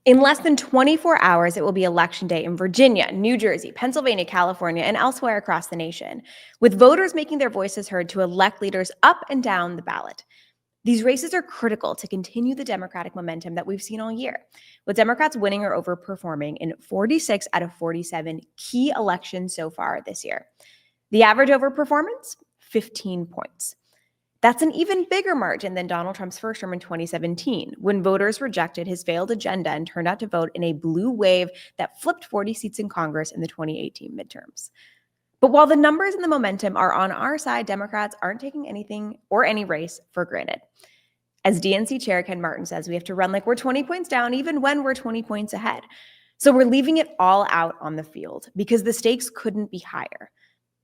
In less than 24 hours, it will be Election Day in Virginia, New Jersey, Pennsylvania, California, and elsewhere across the nation, with voters making their voices heard to elect leaders up and down the ballot. These races are critical to continue the Democratic momentum that we've seen all year, with Democrats winning or overperforming in 46 out of 47 key elections so far this year. The average overperformance? 15 points. That's an even bigger margin than Donald Trump's first term in 2017, when voters rejected his failed agenda and turned out to vote in a blue wave that flipped 40 seats in Congress in the 2018 midterms. But while the numbers and the momentum are on our side, Democrats aren't taking anything or any race for granted. As DNC Chair Ken Martin says, we have to run like we're 20 points down, even when we're 20 points ahead. So we're leaving it all out on the field because the stakes couldn't be higher.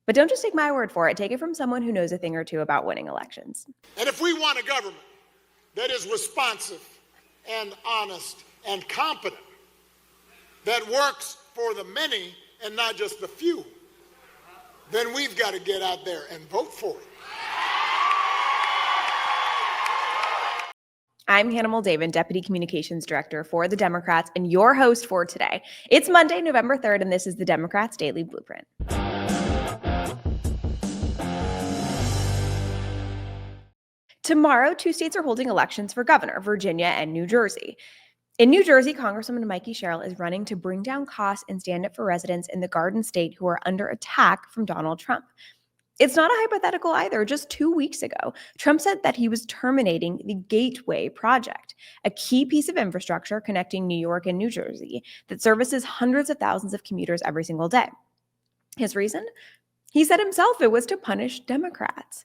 But don't just take my word for it. Take it from someone who knows a thing or two about winning elections. And if we want a government that is responsive and honest and competent, that works for the many and not just the few, then we've got to get out there and vote for it. I'm Hannah Muldaven, Deputy Communications Director for the Democrats and your host for today. It's Monday, November 3rd, and this is the Democrats' Daily Blueprint. Tomorrow, two states are holding elections for governor, Virginia and New Jersey. In New Jersey, Congresswoman Mikey Sherrill is running to bring down costs and stand up for residents in the Garden State who are under attack from Donald Trump. It's not a hypothetical either. Just 2 weeks ago, Trump said that he was terminating the Gateway Project, a key piece of infrastructure connecting New York and New Jersey that services hundreds of thousands of commuters every single day. His reason? He said himself it was to punish Democrats.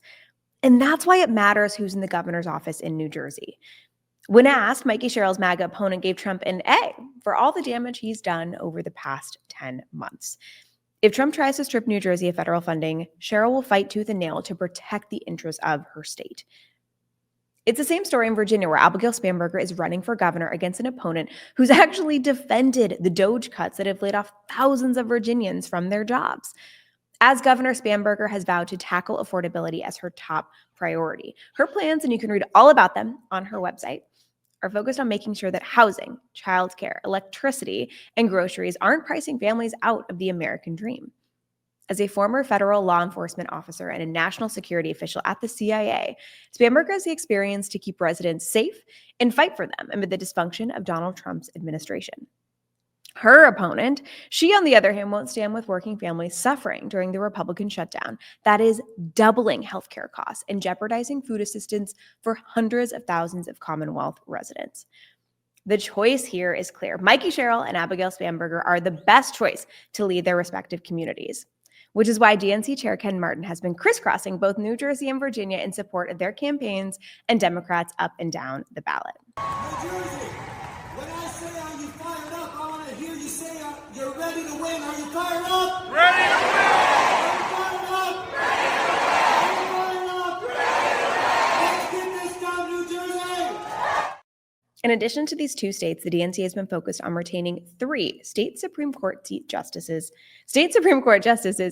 And that's why it matters who's in the governor's office in New Jersey. When asked, Mikey Sherrill's MAGA opponent gave Trump an A for all the damage he's done over the past 10 months. If Trump tries to strip New Jersey of federal funding, Sherrill will fight tooth and nail to protect the interests of her state. It's the same story in Virginia, where Abigail Spanberger is running for governor against an opponent who's actually defended the DOGE cuts that have laid off thousands of Virginians from their jobs. As governor, Spanberger has vowed to tackle affordability as her top priority. Her plans, and you can read all about them on her website, are focused on making sure that housing, childcare, electricity, and groceries aren't pricing families out of the American dream. As a former federal law enforcement officer and a national security official at the CIA, Spanberger has the experience to keep residents safe and fight for them amid the dysfunction of Donald Trump's administration. Her opponent, she on the other hand, won't stand with working families suffering during the Republican shutdown that is doubling healthcare costs and jeopardizing food assistance for hundreds of thousands of Commonwealth residents. The choice here is clear. Mikey Sherrill and Abigail Spanberger are the best choice to lead their respective communities, which is why DNC Chair Ken Martin has been crisscrossing both New Jersey and Virginia in support of their campaigns and Democrats up and down the ballot. New Jersey, when I say are you fired up, I want to hear you say you're ready to win. Are you fired up? Ready to win! Are you fired up? Ready to win! Are you fired up? Ready to win! Let's get this done, New Jersey! In addition to these two states, the DNC has been focused on retaining 3 state Supreme Court justices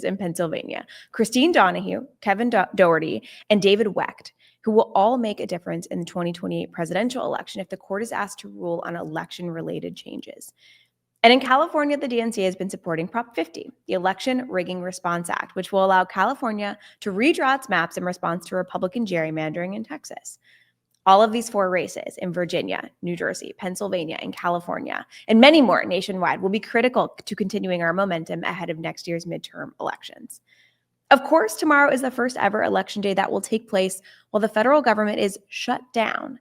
in Pennsylvania: Christine Donahue, Kevin Doherty, and David Wecht, who will all make a difference in the 2028 presidential election if the court is asked to rule on election-related changes. And in California, the DNC has been supporting Prop 50, the Election Rigging Response Act, which will allow California to redraw its maps in response to Republican gerrymandering in Texas. All of these 4 races in Virginia, New Jersey, Pennsylvania, and California, and many more nationwide, will be critical to continuing our momentum ahead of next year's midterm elections. Of course, tomorrow is the first ever election day that will take place while the federal government is shut down,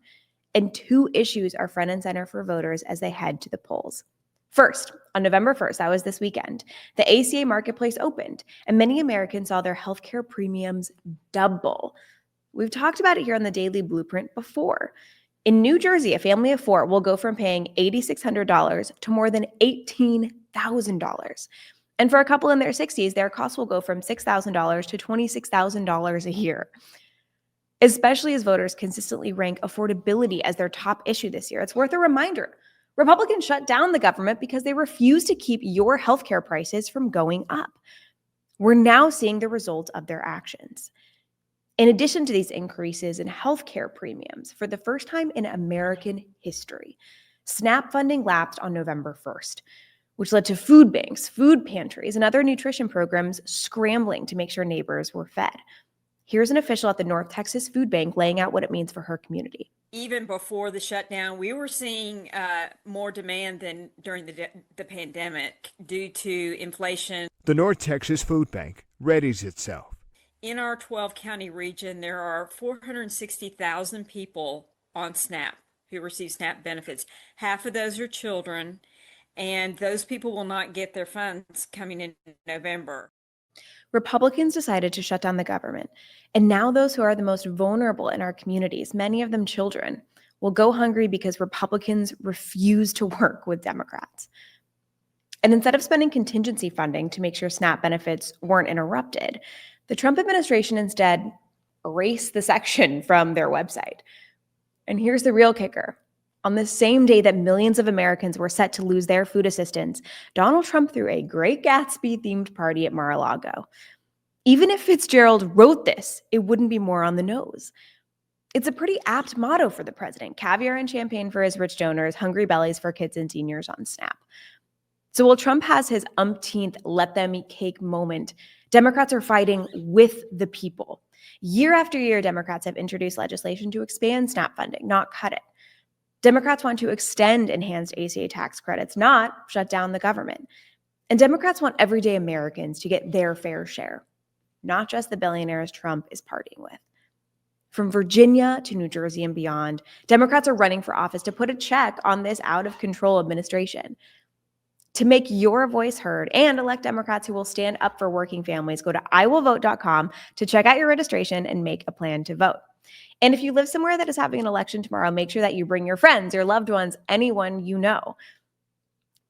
and 2 issues are front and center for voters as they head to the polls. First, on November 1st, that was this weekend, the ACA marketplace opened, and many Americans saw their healthcare premiums double. We've talked about it here on the Daily Blueprint before. In New Jersey, a family of 4 will go from paying $8,600 to more than $18,000. And for a couple in their 60s, their costs will go from $6,000 to $26,000 a year. Especially as voters consistently rank affordability as their top issue this year, it's worth a reminder. Republicans shut down the government because they refuse to keep your healthcare prices from going up. We're now seeing the result of their actions. In addition to these increases in healthcare premiums, for the first time in American history, SNAP funding lapsed on November 1st, which led to food banks, food pantries, and other nutrition programs scrambling to make sure neighbors were fed. Here's an official at the North Texas Food Bank laying out what it means for her community. Even before the shutdown, we were seeing more demand than during the pandemic due to inflation. The North Texas Food Bank readies itself. In our 12-county region, there are 460,000 people on SNAP who receive SNAP benefits. Half of those are children, and those people will not get their funds coming in November. Republicans decided to shut down the government, and now those who are the most vulnerable in our communities, many of them children, will go hungry because Republicans refuse to work with Democrats. And instead of spending contingency funding to make sure SNAP benefits weren't interrupted, the Trump administration instead erased the section from their website. And here's the real kicker. On the same day that millions of Americans were set to lose their food assistance, Donald Trump threw a Great Gatsby-themed party at Mar-a-Lago. Even if Fitzgerald wrote this, it wouldn't be more on the nose. It's a pretty apt motto for the president: caviar and champagne for his rich donors, hungry bellies for kids and seniors on SNAP. So while Trump has his umpteenth let them eat cake moment, Democrats are fighting with the people. Year after year, Democrats have introduced legislation to expand SNAP funding, not cut it. Democrats want to extend enhanced ACA tax credits, not shut down the government. And Democrats want everyday Americans to get their fair share, not just the billionaires Trump is partying with. From Virginia to New Jersey and beyond, Democrats are running for office to put a check on this out-of-control administration. To make your voice heard and elect Democrats who will stand up for working families, go to iwillvote.com to check out your registration and make a plan to vote. And if you live somewhere that is having an election tomorrow, make sure that you bring your friends, your loved ones, anyone you know.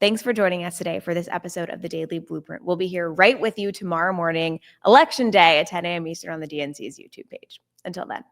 Thanks for joining us today for this episode of the Daily Blueprint. We'll be here right with you tomorrow morning, Election Day at 10 a.m. Eastern on the DNC's YouTube page. Until then.